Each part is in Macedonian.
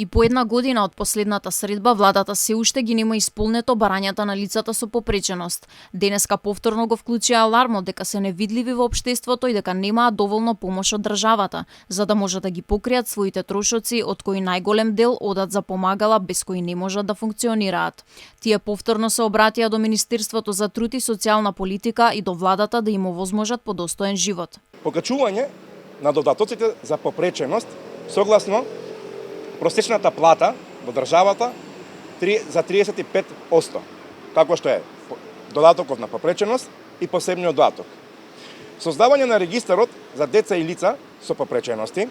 И по една година од последната средба, владата се уште ги нема исполнето барањата на лицата со попреченост. Денеска повторно го вклучија алармот дека се невидливи во општеството и дека немаат доволно помош од државата, за да можат да ги покријат своите трошоци, од кои најголем дел одат за помагала без кои не можат да функционираат. Тие повторно се обратија до Министерството за труд и социјална политика и до владата да им овозможат подостоен живот. Покачување на додатоците за попреченост согласно просечната плата во државата за 35%, како што е додатокот на попреченост и посебниот додаток. Создавање на регистарот за деца и лица со попречености,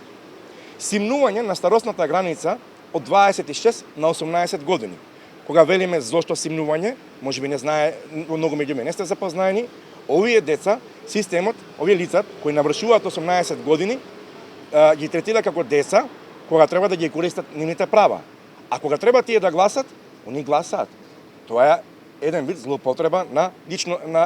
симнување на старосната граница од 26 на 18 години. Кога велиме зошто симнување, можеби не знае, многу меѓу мене сте запознаени, овие деца, системот, овие лица кои навршуваат 18 години, ги третира како деца кога треба да ги користат нивните права. А кога треба тие да гласат, они гласаат. Тоа е еден вид злоупотреба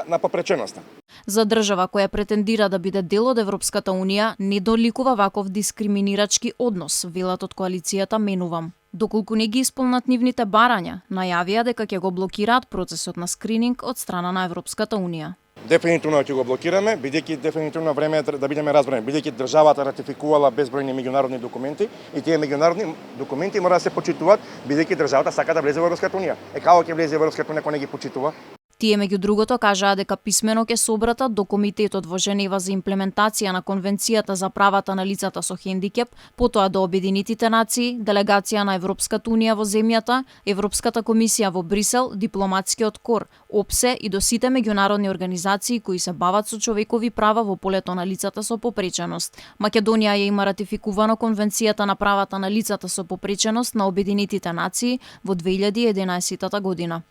на попреченоста. За држава која претендира да биде дел од Европската Унија, не доликува ваков дискриминирачки однос, велат од коалицијата Менувам. Доколку не ги исполнат нивните барања, најавија дека ќе го блокираат процесот на скрининг од страна на Европската Унија. Дефинитивно ќе го блокираме, бидејќи дефинитивно време е да бидеме разбрани, бидејќи државата ратификувала безбројни меѓународни документи и тие меѓународни документи мора да се почитуваат, бидејќи државата сака да влезе во Европската Унија. Како ќе влезе во Европската Унија кога не ги почитува? Тие меѓу другото кажаа дека писмено ќе се обратат до Комитетот во Женева за имплементација на Конвенцијата за правата на лицата со хендикеп, потоа до Обединетите нации, делегација на Европската Унија во земјата, Европската комисија во Брисел, дипломатскиот кор, ОПСЕ и до сите меѓународни организации кои се бават со човекови права во полето на лицата со попреченост. Македонија ја има ратификувано Конвенцијата на правата на лицата со попреченост на Обединетите нации во 2011 година.